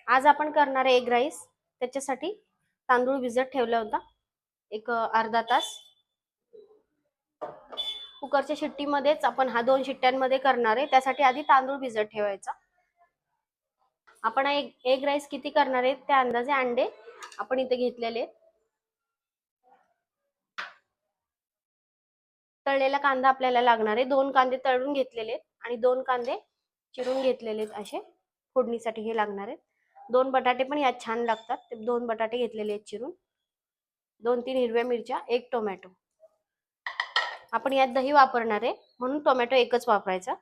आज आपण करणार आहे एग राईस. त्याच्यासाठी तांदूळ भिजत ठेवला होता एक अर्धा तास. कुकरच्या शिट्टीमध्येच आपण हा 2 शिट्ट्यांमध्ये करणार आहे, त्यासाठी आधी तांदूळ भिजत ठेवायचा. आपण एग राईस किती करणार आहे त्या अंदाजे अंडे आपण इथे घेतलेले. तळलेला कांदा आपल्याला लागणार आहे. 2 कांदे तळून घेतलेले आणि 2 कांदे चिरून घेतलेले असे फोडणीसाठी हे लागणार आहेत. 2 बटाटे पण यात छान लागतात, ते 2 बटाटे घेतलेले आहेत चिरून. 2-3 हिरव्या मिरच्या, 1 टोमॅटो. आपण यात दही वापरणार आहे म्हणून टोमॅटो एकच वापरायचा.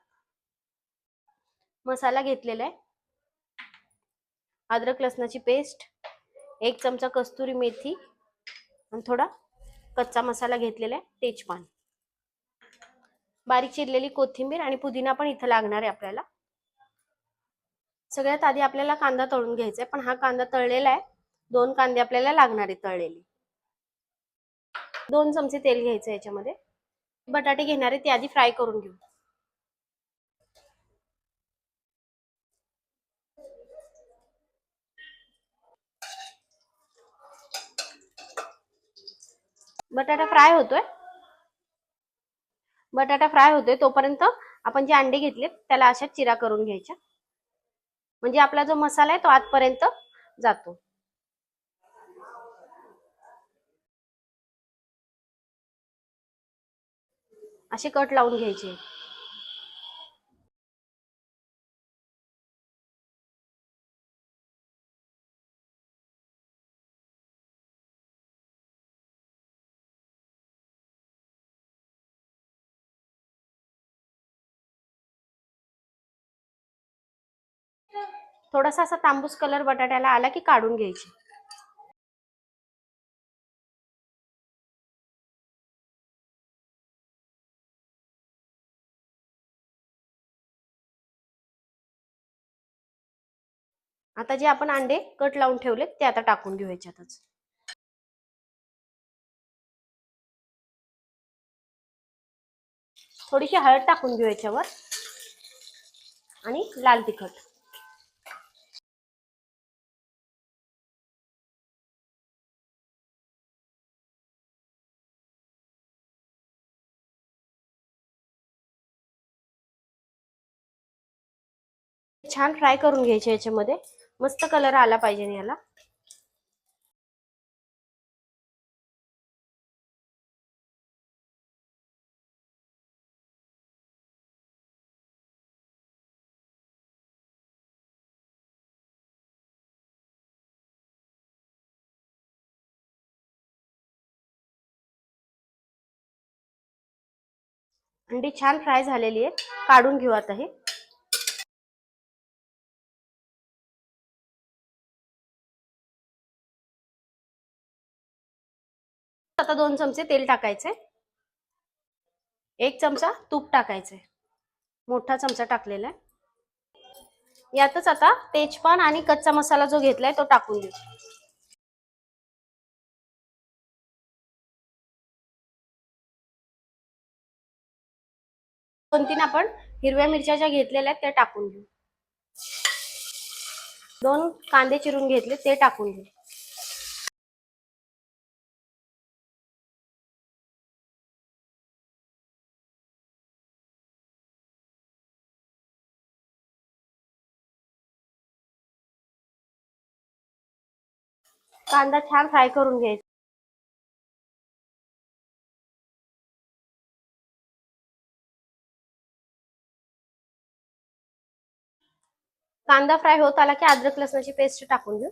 मसाला घेतलेला आहे. अद्रक लसणाची पेस्ट, 1 चमचा कस्तुरी मेथी आणि थोडा कच्चा मसाला घेतलेला आहे, तेजपान. बारीक चिरलेली कोथिंबीर आणि पुदिना पण इथं लागणार आहे आपल्याला. सगळ्यात आधी आपल्याला कांदा तळून घ्यायचा आहे, पण हा कांदा तळलेला आहे. 2 कांदे आपल्याला लागणार आहे तळलेले. 2 चमचे तेल घ्यायचं याच्यामध्ये. बटाटे घेणार आहे ते आधी फ्राय करून घेऊ. बटाटा फ्राय होतोय तोपर्यंत आपण जे अंडे घेतलेत त्याला अशा चिरा करून घ्यायच्या, म्हणजे आपला जो मसाला आहे तो आतपर्यंत जातो. असे कट लावून घ्यायचे. थोडासा असा तांबूस कलर बटाट्याला आला की काढून घ्यायचे. आता जे आपण अंडे कट लावून ठेवलेत ते आता टाकून घेऊ याच्यातच. थोडीशी हळद टाकून घेऊ याच्यावर आणि लाल तिखट. छान फ्राय करून घ्यायचे याच्यामध्ये, मस्त कलर आला पाहिजे याला. अंडी छान फ्राय झालेली आहे, काढून घेऊ आता हे. आता 2 चमचे तेल टाकायचे. 1 चमचा तूप टाकायचे, मोठा चमचा टाकलेला आहे. यातच आता तेजपान आणि कच्चा मसाला जो घेतलाय तो टाकून घेऊ. 2-3 आपण हिरव्या मिरच्या ज्या घेतलेल्या आहेत त्या टाकून घेऊ. 2 कांदे चिरून घेतले ते टाकून घेऊ. कांदा छान फ्राय करून घ्यायचा. कांदा फ्राय होत आला की अद्रक लसणाची पेस्ट टाकून घेऊ.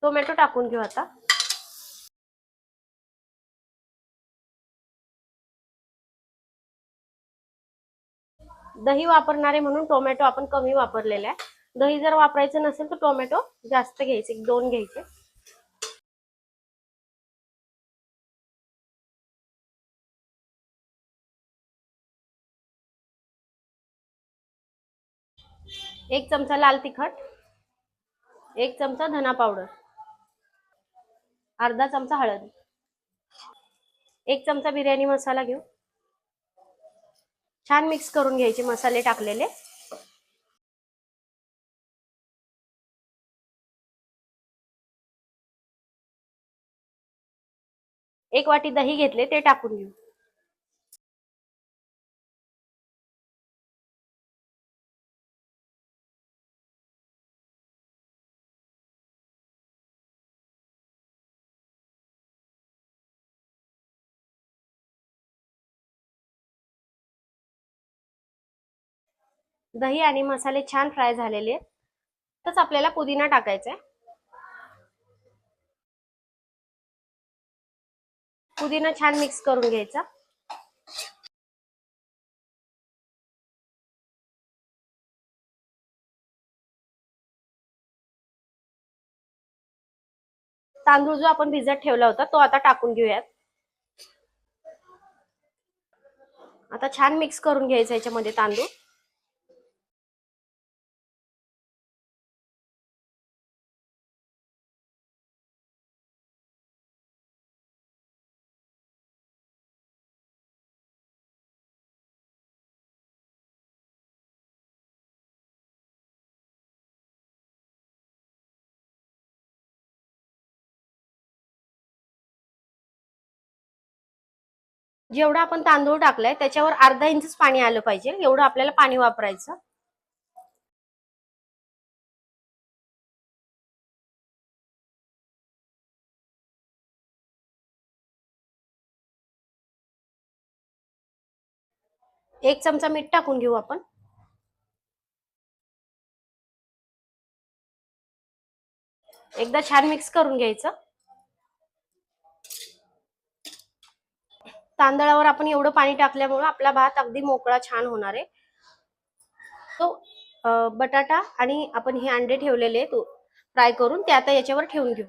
टोमॅटो टाकून घेऊ आता. दही वापरणारे म्हणून टोमॅटो आपण कमी वापरलेला आहे. दही जर वापरायचं नसेल तर टोमॅटो जास्त घ्यायचे, 2 घ्यायचे. एक चमचा लाल तिखट, 1 चमचा धना पावडर, अर्धा चमचा हळद. 1 चमचा बिर्याणी मसाला घेऊ. छान मिक्स करून घ्यायचे मसाले टाकलेले. एक वाटी दही घेतले ते टाकून घेऊ. दही आणि मसाले छान फ्राय झालेले आहेत. तसंच आपल्याला पुदिना टाकायचा आहे. पुदिना छान मिक्स करून घ्यायचा. तांदूळ जो आपण भिजत ठेवला होता तो आता टाकून घेऊयात. आता छान मिक्स करून घ्यायचा याच्यामध्ये तांदूळ. जेवढा आपण तांदूळ टाकलाय त्याच्यावर अर्धा इंचच पाणी आलं पाहिजे, एवढं आपल्याला पाणी वापरायचं. एक चमचा मीठ टाकून घेऊ आपण. एकदा छान मिक्स करून घ्यायचं. तांदळावर आपण एवढं पाणी टाकल्यामुळे आपला भात अगदी मोकळा छान होणार आहे. तो बटाटा आणि आपण हे अंडे ठेवलेले फ्राय करून ते आता याच्यावर ठेवून घेऊ.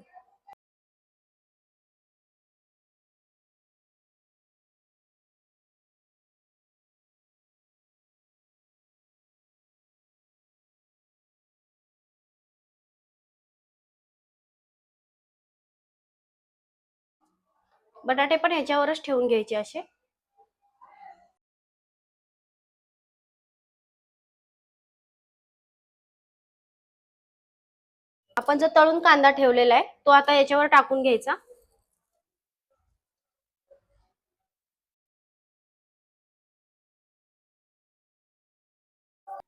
बटाटे पण याच्यावरच ठेवून घ्यायचे असे. आपण जो तळून कांदा ठेवलेला आहे तो आता याच्यावर टाकून घ्यायचा.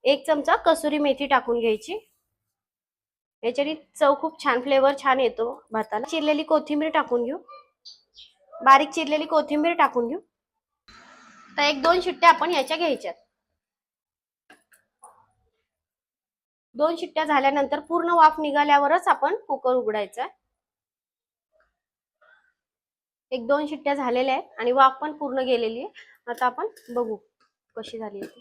एक चमचा कसुरी मेथी टाकून घ्यायची. याच्याने चव खूप छान, फ्लेवर छान येतो भाताला. चिरलेली कोथिंबीर टाकून घेऊ. बारीक चिरलेली कोथिंबीर टाकून घेऊ. तर 1-2 शिट्ट्या आपण याच्या घ्यायच्यात. 2 शिट्ट्या झाल्यानंतर पूर्ण वाफ निघाल्यावरच आपण कुकर उघडायचा. 1-2 शिट्ट्या झालेल्या आहेत आणि वाफ पण पूर्ण गेलेली आहे. आता आपण बघू कशी झाली ती.